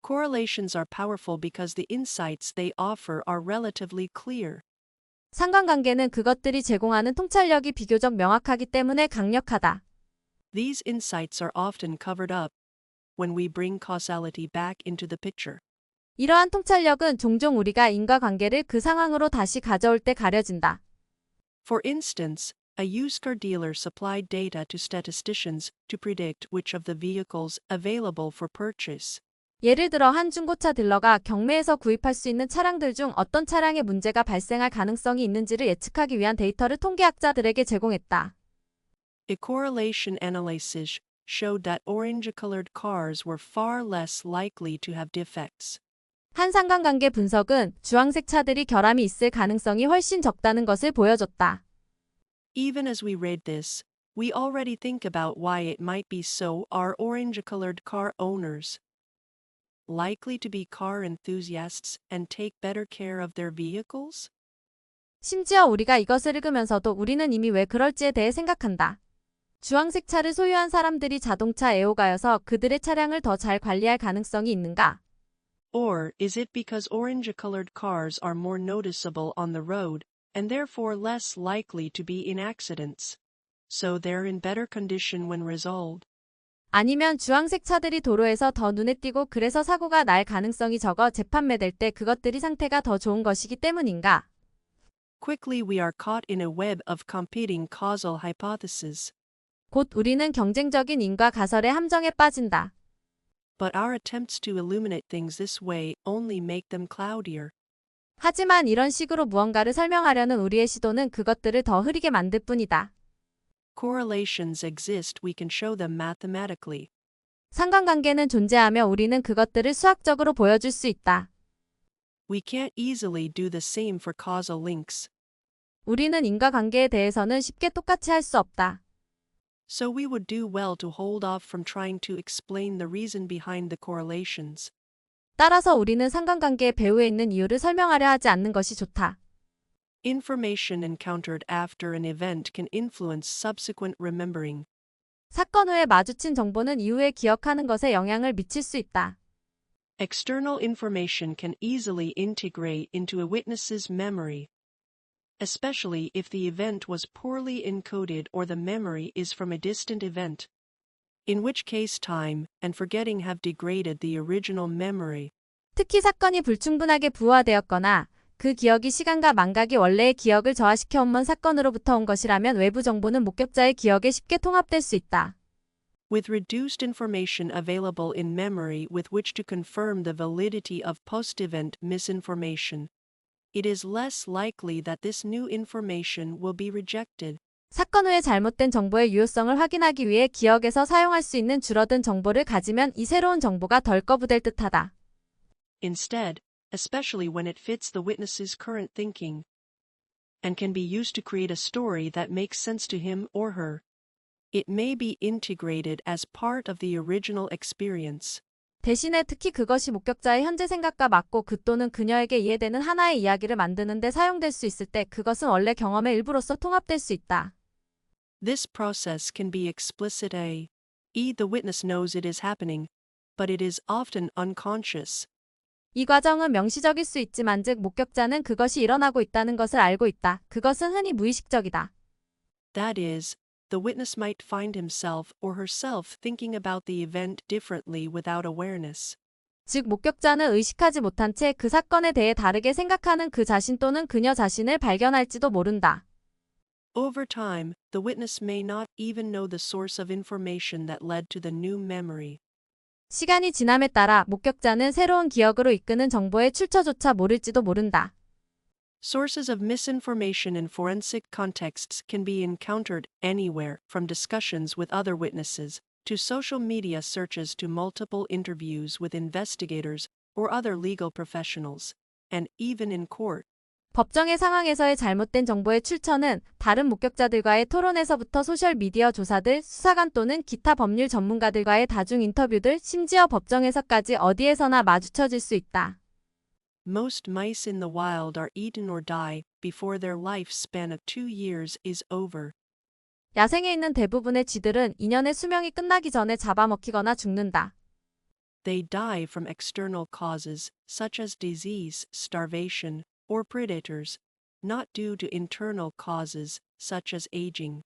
Correlations are powerful because the insights they offer are relatively clear. 상관관계는 그것들이 제공하는 통찰력이 비교적 명확하기 때문에 강력하다. These insights are often covered up when we bring causality back into the picture. 이러한 통찰력은 종종 우리가 인과관계를 그 상황으로 다시 가져올 때 가려진다. For instance, a used car dealer supplied data to statisticians to predict which of the vehicles available for purchase. 예를 들어 한 중고차 딜러가 경매에서 구입할 수 있는 차량들 중 어떤 차량에 문제가 발생할 가능성이 있는지를 예측하기 위한 데이터를 통계학자들에게 제공했다. A correlation analysis showed that orange-colored cars were far less likely to have defects. 한 상관관계 분석은 주황색 차들이 결함이 있을 가능성이 훨씬 적다는 것을 보여줬다. Even as we read this, we already think about why it might be so. Are orange-colored car owners likely to be car enthusiasts and take better care of their vehicles? 심지어 우리가 이것을 읽으면서도 우리는 이미 왜 그럴지에 대해 생각한다. 주황색 차를 소유한 사람들이 자동차 애호가여서 그들의 차량을 더 잘 관리할 가능성이 있는가? Or is it because orange-colored cars are more noticeable on the road and therefore less likely to be in accidents, so they're in better condition when resolved? 아니면 주황색 차들이 도로에서 더 눈에 띄고 그래서 사고가 날 가능성이 적어 재판매될 때 그것들이 상태가 더 좋은 것이기 때문인가? Quickly we are caught in a web of competing causal hypotheses. 곧 우리는 경쟁적인 인과 가설의 함정에 빠진다. But our attempts to illuminate things this way only make them cloudier. 하지만 이런 식으로 무언가를 설명하려는 우리의 시도는 그것들을 더 흐리게 만들 뿐이다. Correlations exist, we can show them mathematically. 상관관계는 존재하며 우리는 그것들을 수학적으로 보여줄 수 있다. We can't easily do the same for causal links. 우리는 인과관계에 대해서는 쉽게 똑같이 할 수 없다. So we would do well to hold off from trying to explain the reason behind the correlations. 따라서 우리는 상관관계의 배후에 있는 이유를 설명하려 하지 않는 것이 좋다. Information encountered after an event can influence subsequent remembering. 사건 후에 마주친 정보는 이후에 기억하는 것에 영향을 미칠 수 있다. External information can easily integrate into a witness's memory, especially if the event was poorly encoded or the memory is from a distant event, in which case time and forgetting have degraded the original memory. 특히 사건이 불충분하게 부화되었거나 그 기억이 시간과 망각이 원래의 기억을 저하시켜 온 먼 사건으로부터 온 것이라면 외부 정보는 목격자의 기억에 쉽게 통합될 수 있다. With reduced information available in memory with which to confirm the validity of post-event misinformation, it is less likely that this new information will be rejected. 사건 후에 잘못된 정보의 유효성을 확인하기 위해 기억에서 사용할 수 있는 줄어든 정보를 가지면 이 새로운 정보가 덜 거부될 듯하다. Instead, especially when it fits the witness's current thinking, and can be used to create a story that makes sense to him or her, it may be integrated as part of the original experience. 대신에 특히 그것이 목격자의 현재 생각과 맞고 그 또는 그녀에게 이해되는 하나의 이야기를 만드는 데 사용될 수 있을 때 그것은 원래 경험의 일부로서 통합될 수 있다. This process can be explicit the witness knows it is happening, but it is often unconscious. 이 과정은 명시적일 수 있지만 즉 목격자는 그것이 일어나고 있다는 것을 알고 있다. 그것은 흔히 무의식적이다. That is, the witness might find himself or herself thinking about the event differently without awareness. 즉 목격자는 의식하지 못한 채 그 사건에 대해 다르게 생각하는 그 자신 또는 그녀 자신을 발견할지도 모른다. Over time, the witness may not even know the source of information that led to the new memory. 시간이 지남에 따라 목격자는 새로운 기억으로 이끄는 정보의 출처조차 모를지도 모른다. Sources of misinformation in forensic contexts can be encountered anywhere, from discussions with other witnesses, to social media searches to multiple interviews with investigators or other legal professionals, and even in court. 법정의 상황에서의 잘못된 정보의 출처는 다른 목격자들과의 토론에서부터 소셜미디어 조사들, 수사관 또는 기타 법률 전문가들과의 다중 인터뷰들, 심지어 법정에서까지 어디에서나 마주쳐질 수 있다. Most mice in the wild are eaten or die before their lifespan of 2 years is over. 야생에 있는 대부분의 쥐들은 2년의 수명이 끝나기 전에 잡아먹히거나 죽는다. They die from external causes such as disease, starvation, or predators, not due to internal causes such as aging.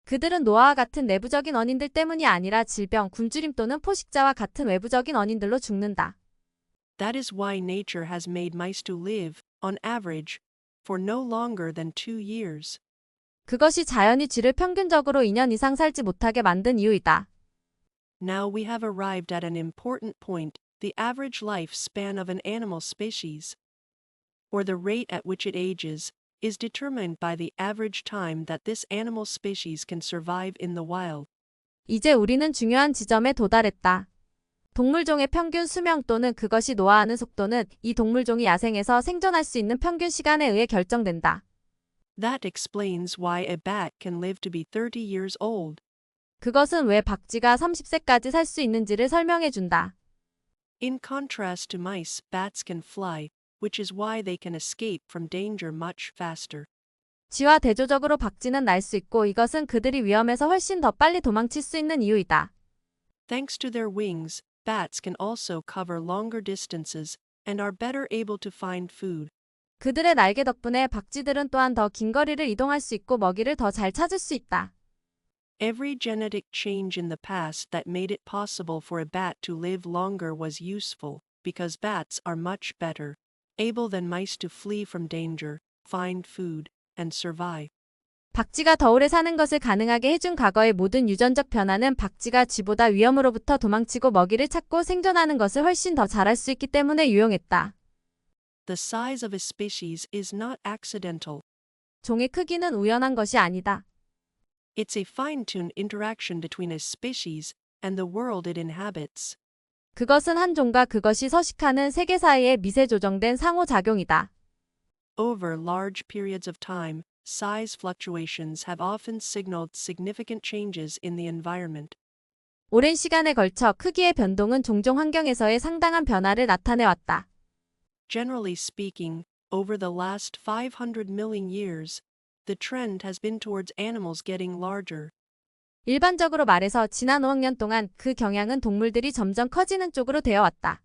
그들은 노화와 같은 내부적인 원인들 때문이 아니라 질병, 굶주림 또는 포식자와 같은 외부적인 원인들로 죽는다. That is why nature has made mice to live, on average, for no longer than 2 years. 그것이 자연이 쥐를 평균적으로 2년 이상 살지 못하게 만든 이유이다. Now we have arrived at an important point, the average lifespan of an animal species, or the rate at which it ages, is determined by the average time that this animal species can survive in the wild. 이제 우리는 중요한 지점에 도달했다. 동물종의 평균 수명 또는 그것이 노화하는 속도는 이 동물종이 야생에서 생존할 수 있는 평균 시간에 의해 결정된다. That explains why a bat can live to be 30 years old. 그것은 왜 박쥐가 30세까지 살 수 있는지를 설명해 준다. In contrast to mice, bats can fly, which is why they can escape from danger much faster. 쥐와 대조적으로 박쥐는 날 수 있고 이것은 그들이 위험에서 훨씬 더 빨리 도망칠 수 있는 이유이다. Thanks to their wings, bats can also cover longer distances and are better able to find food. 그들의 날개 덕분에 박쥐들은 또한 더 긴 거리를 이동할 수 있고 먹이를 더 잘 찾을 수 있다. Every genetic change in the past that made it possible for a bat to live longer was useful, because bats are much better able than mice to flee from danger, find food, and survive. 박쥐가 더 오래 사는 것을 가능하게 해준 과거의 모든 유전적 변화는 박쥐가 쥐보다 위험으로부터 도망치고 먹이를 찾고 생존하는 것을 훨씬 더 잘할 수 있기 때문에 유용했다. The size of a species is not accidental. 종의 크기는 우연한 것이 아니다. It's a fine-tuned interaction between a species and the world it inhabits. 그것은 한 종과 그것이 서식하는 세계 사이의 미세 조정된 상호작용이다. Over large periods of time, size fluctuations have often signaled significant changes in the environment. 오랜 시간에 걸쳐 크기의 변동은 종종 환경에서의 상당한 변화를 나타내왔다. Generally speaking, over the last 500 million years, the trend has been towards animals getting larger. 일반적으로 말해서 지난 5억 년 동안 그 경향은 동물들이 점점 커지는 쪽으로 되어왔다.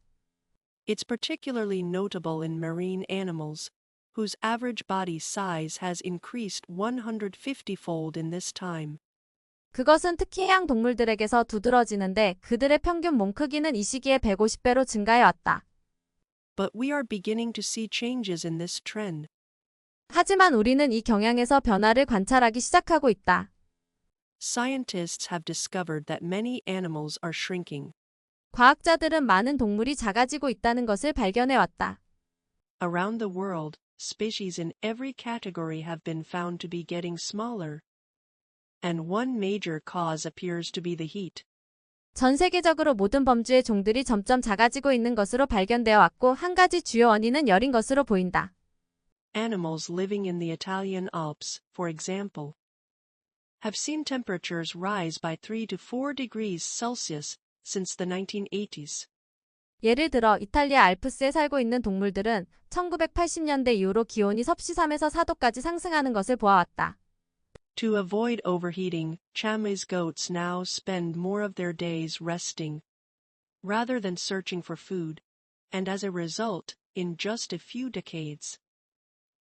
It's particularly notable in marine animals, whose average body size has increased 150-fold in this time. 그것은 특히 해양 동물들에게서 두드러지는데 그들의 평균 몸 크기는 이 시기에 150배로 증가해왔다. But we are beginning to see changes in this trend. 하지만 우리는 이 경향에서 변화를 관찰하기 시작하고 있다. Scientists have discovered that many animals are shrinking. 과학자들은 많은 동물이 작아지고 있다는 것을 발견해왔다. Around the world, species in every category have been found to be getting smaller. And one major cause appears to be the heat. 전 세계적으로 모든 범주의 종들이 점점 작아지고 있는 것으로 발견되어 왔고 한 가지 주요 원인은 열인 것으로 보인다. Animals living in the Italian Alps, for example, have seen temperatures rise by 3 to 4 degrees Celsius since the 1980s. 예를 들어 이탈리아 알프스에 살고 있는 동물들은 1980년대 이후로 기온이 섭씨 3에서 4도까지 상승하는 것을 보아왔다. To avoid overheating, Chamez goats now spend more of their days resting, rather than searching for food, and as a result, in just a few decades,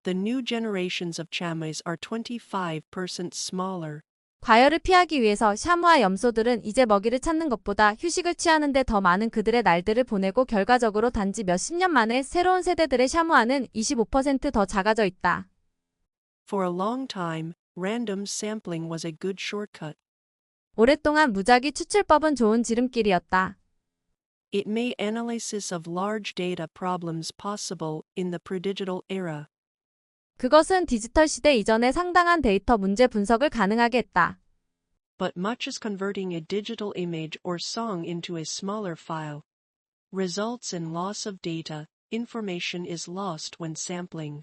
the new generations of Chamez are 25% smaller. 과열을 피하기 위해서 샤무와 염소들은 이제 먹이를 찾는 것보다 휴식을 취하는 데 더 많은 그들의 날들을 보내고 결과적으로 단지 몇십 년 만에 새로운 세대들의 샤무아는 25% 더 작아져 있다. For a long time, random sampling was a good shortcut. 오랫동안 무작위 추출법은 좋은 지름길이었다. It made analysis of large data problems possible in the predigital era. 그것은 디지털 시대 이전에 상당한 데이터 문제 분석을 가능하게 했다. But much as converting a digital image or song into a smaller file results in loss of data, information is lost when sampling.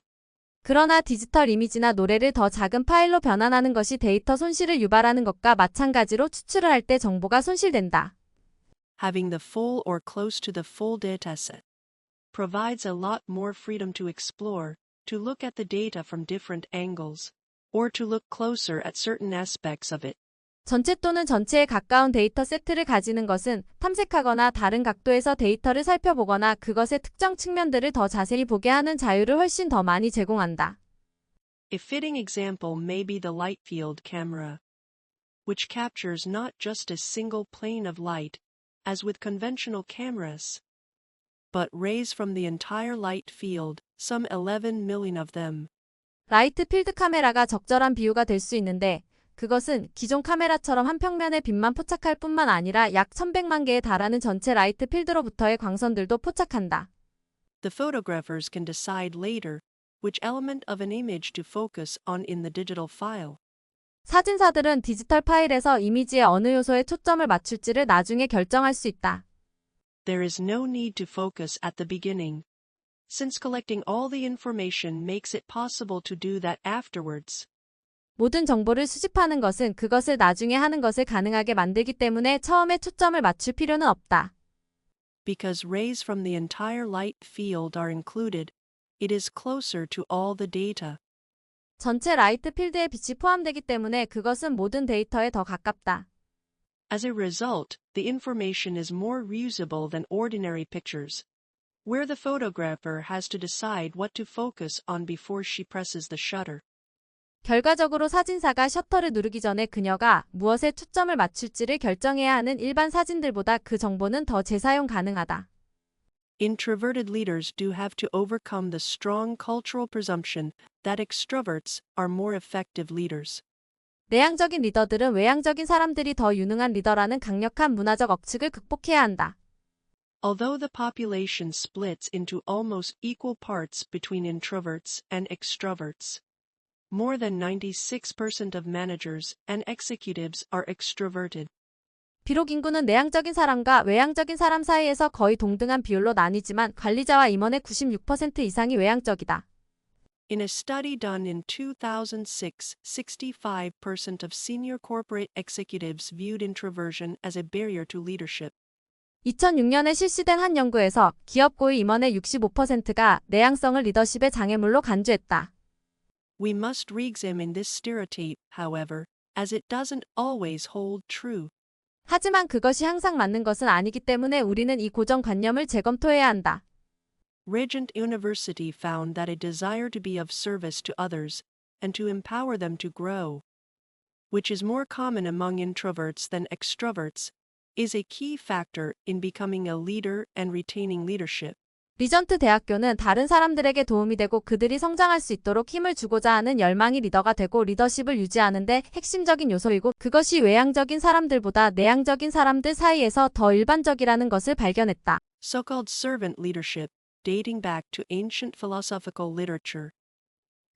그러나 디지털 이미지나 노래를 더 작은 파일로 변환하는 것이 데이터 손실을 유발하는 것과 마찬가지로 추출을 할 때 정보가 손실된다. Having the full or close to the full dataset provides a lot more freedom to explore, to look at the data from different angles, or to look closer at certain aspects of it. 전체 또는 전체에 가까운 데이터 세트를 가지는 것은 탐색하거나 다른 각도에서 데이터를 살펴보거나 그것의 특정 측면들을 더 자세히 보게 하는 자유를 훨씬 더 많이 제공한다. A fitting example may be the light field camera, which captures not just a single plane of light, as with conventional cameras, but rays from the entire light field, some 11 million of them. 라이트 필드 카메라가 적절한 비유가 될 수 있는데 그것은 기존 카메라처럼 한 평면의 빛만 포착할 뿐만 아니라 약 1100만 개에 달하는 전체 라이트 필드로부터의 광선들도 포착한다. The photographers can decide later which element of an image to focus on in the digital file. 사진사들은 디지털 파일에서 이미지의 어느 요소에 초점을 맞출지를 나중에 결정할 수 있다. There is no need to focus at the beginning, since collecting all the information makes it possible to do that afterwards. 모든 정보를 수집하는 것은 그것을 나중에 하는 것을 가능하게 만들기 때문에 처음에 초점을 맞출 필요는 없다. Because rays from the entire light field are included, it is closer to all the data. 전체 라이트 필드에 빛이 포함되기 때문에 그것은 모든 데이터에 더 가깝다. As a result, the information is more reusable than ordinary pictures, where the photographer has to decide what to focus on before she presses the shutter. 결과적으로 사진사가 셔터를 누르기 전에 그녀가 무엇에 초점을 맞출지를 결정해야 하는 일반 사진들보다 그 정보는 더 재사용 가능하다. Introverted leaders do have to overcome the strong cultural presumption that extroverts are more effective leaders. 내향적인 리더들은 외향적인 사람들이 더 유능한 리더라는 강력한 문화적 억측을 극복해야 한다. Although the population splits into almost equal parts between introverts and extroverts, more than 96% of managers and executives are extroverted. 비록 인구는 내향적인 사람과 외향적인 사람 사이에서 거의 동등한 비율로 나뉘지만 관리자와 임원의 96% 이상이 외향적이다. In a study done in 2006, 65% of senior corporate executives viewed introversion as a barrier to leadership. 2006년에 실시된 한 연구에서 기업 고위 임원의 65%가 내향성을 리더십의 장애물로 간주했다. We must re-examine this stereotype, however, as it doesn't always hold true. 하지만 그것이 항상 맞는 것은 아니기 때문에 우리는 이 고정관념을 재검토해야 한다. Regent University found that a desire to be of service to others and to empower them to grow, which is more common among introverts than extroverts, is a key factor in becoming a leader and retaining leadership. 리전트 대학교는 다른 사람들에게 도움이 되고 그들이 성장할 수 있도록 힘을 주고자 하는 열망이 리더가 되고 리더십을 유지하는 데 핵심적인 요소이고 그것이 외향적인 사람들보다 내향적인 사람들 사이에서 더 일반적이라는 것을 발견했다. So-called servant leadership, dating back to ancient philosophical literature,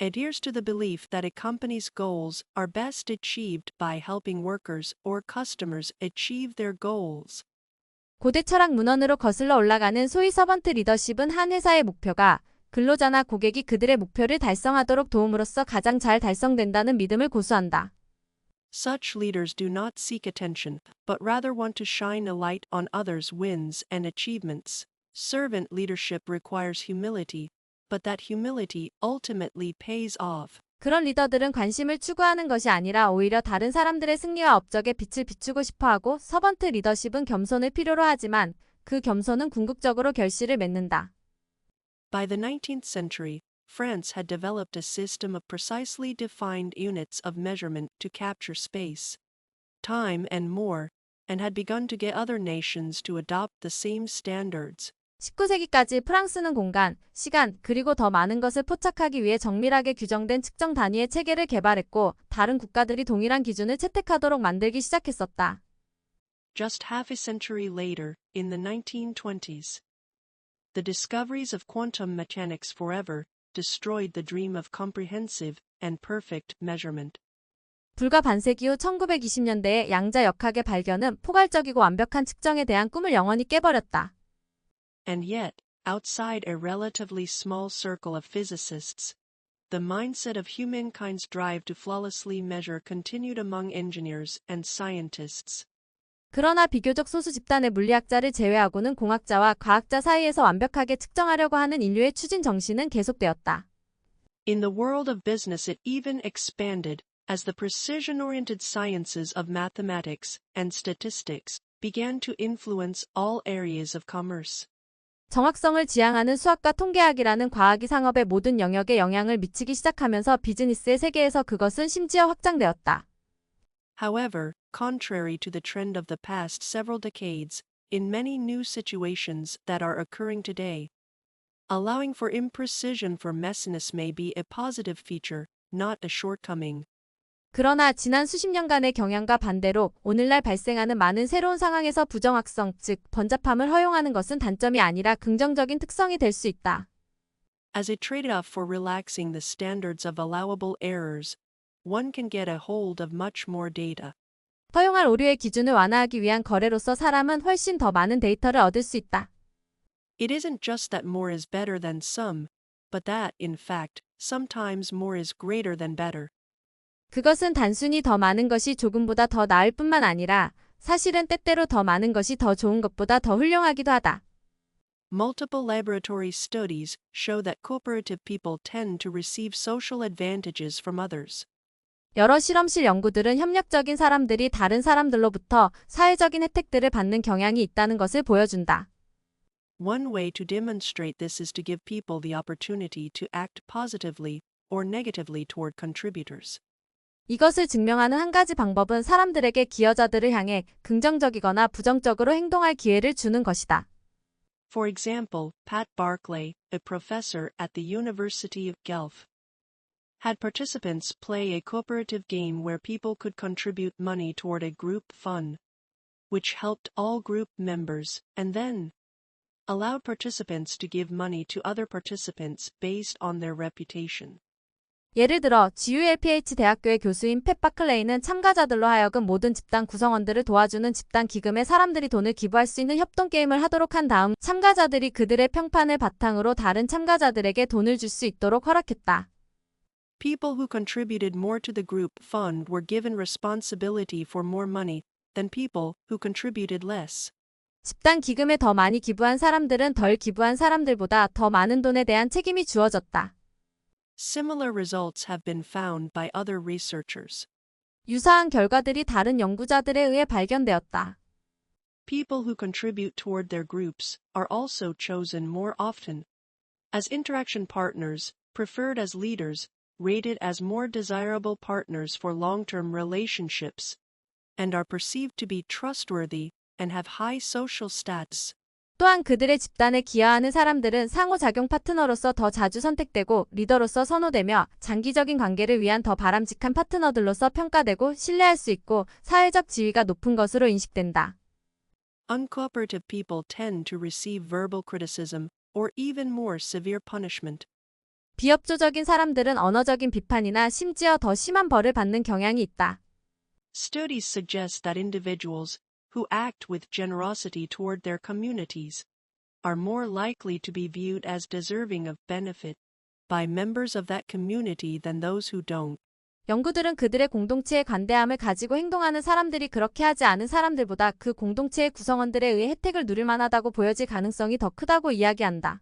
adheres to the belief that a company's goals are best achieved by helping workers or customers achieve their goals. 고대 철학 문헌으로 거슬러 올라가는 소위 서번트 리더십은 한 회사의 목표가 근로자나 고객이 그들의 목표를 달성하도록 도움으로써 가장 잘 달성된다는 믿음을 고수한다. Such leaders do not seek attention, but rather want to shine a light on others' wins and achievements. Servant leadership requires humility, but that humility ultimately pays off. 그런 리더들은 관심을 추구하는 것이 아니라 오히려 다른 사람들의 승리와 업적에 빛을 비추고 싶어하고 서번트 리더십은 겸손을 필요로 하지만 그 겸손은 궁극적으로 결실을 맺는다. By the 19th century, France had developed a system of precisely defined units of measurement to capture space, time, and more, and had begun to get other nations to adopt the same standards. 19세기까지 프랑스는 공간, 시간, 그리고 더 많은 것을 포착하기 위해 정밀하게 규정된 측정 단위의 체계를 개발했고 다른 국가들이 동일한 기준을 채택하도록 만들기 시작했었다. Just half a century later, in the 1920s, the discoveries of quantum mechanics forever destroyed the dream of comprehensive and perfect measurement. 불과 반세기 후 1920년대의 양자 역학의 발견은 포괄적이고 완벽한 측정에 대한 꿈을 영원히 깨버렸다. And yet, outside a relatively small circle of physicists, the mindset of humankind's drive to flawlessly measure continued among engineers and scientists. 그러나 비교적 소수 집단의 물리학자를 제외하고는 공학자와 과학자 사이에서 완벽하게 측정하려고 하는 인류의 추진 정신은 계속되었다. In the world of business it even expanded, as the precision-oriented sciences of mathematics and statistics began to influence all areas of commerce. 정확성을 지향하는 수학과 통계학이라는 과학이 상업의 모든 영역에 영향을 미치기 시작하면서 비즈니스의 세계에서 그것은 심지어 확장되었다. However, contrary to the trend of the past several decades, in many new situations that are occurring today, allowing for imprecision for messiness may be a positive feature, not a shortcoming. 그러나 지난 수십 년간의 경향과 반대로 오늘날 발생하는 많은 새로운 상황에서 부정확성, 즉 번잡함을 허용하는 것은 단점이 아니라 긍정적인 특성이 될 수 있다. As a trade-off for relaxing the standards of allowable errors, one can get a hold of much more data. 허용할 오류의 기준을 완화하기 위한 거래로서 사람은 훨씬 더 많은 데이터를 얻을 수 있다. It isn't just that more is better than some, but that, in fact, sometimes more is greater than better. 그것은 단순히 더 많은 것이 조금보다 더 나을 뿐만 아니라 사실은 때때로 더 많은 것이 더 좋은 것보다 더 훌륭하기도 하다. Multiple laboratory studies show that cooperative people tend to receive social advantages from others. 여러 실험실 연구들은 협력적인 사람들이 다른 사람들로부터 사회적인 혜택들을 받는 경향이 있다는 것을 보여준다. One way to demonstrate this is to give people the opportunity to act positively or negatively toward contributors. 이것을 증명하는 한 가지 방법은 사람들에게 기여자들을 향해 긍정적이거나 부정적으로 행동할 기회를 주는 것이다. For example, Pat Barclay, a professor at the University of Guelph, had participants play a cooperative game where people could contribute money toward a group fund, which helped all group members, and then allowed participants to give money to other participants based on their reputation. 예를 들어 GULPH 대학교의 교수인 팻 바클레이는 참가자들로 하여금 모든 집단 구성원들을 도와주는 집단 기금에 사람들이 돈을 기부할 수 있는 협동 게임을 하도록 한 다음 참가자들이 그들의 평판을 바탕으로 다른 참가자들에게 돈을 줄 수 있도록 허락했다. People who contributed more to the group fund were given responsibility for more money than people who contributed less. 집단 기금에 더 많이 기부한 사람들은 덜 기부한 사람들보다 더 많은 돈에 대한 책임이 주어졌다. Similar results have been found by other researchers. 유사한 결과들이 다른 연구자들에 의해 발견되었다. People who contribute toward their groups are also chosen more often as interaction partners, preferred as leaders, rated as more desirable partners for long-term relationships, and are perceived to be trustworthy and have high social status. 또한 그들의 집단에 기여하는 사람들은 상호작용 파트너로서 더 자주 선택되고 리더로서 선호되며 장기적인 관계를 위한 더 바람직한 파트너들로서 평가되고 신뢰할 수 있고 사회적 지위가 높은 것으로 인식된다. Uncooperative people tend to receive verbal criticism or even more severe punishment. 비협조적인 사람들은 언어적인 비판이나 심지어 더 심한 벌을 받는 경향이 있다. Studies suggest that individuals who act with generosity toward their communities are more likely to be viewed as deserving of benefit by members of that community than those who don't. 연구들은 그들의 공동체에 관대함을 가지고 행동하는 사람들이 그렇게 하지 않은 사람들보다 그 공동체의 구성원들에 의해 혜택을 누릴 만하다고 보여질 가능성이 더 크다고 이야기한다.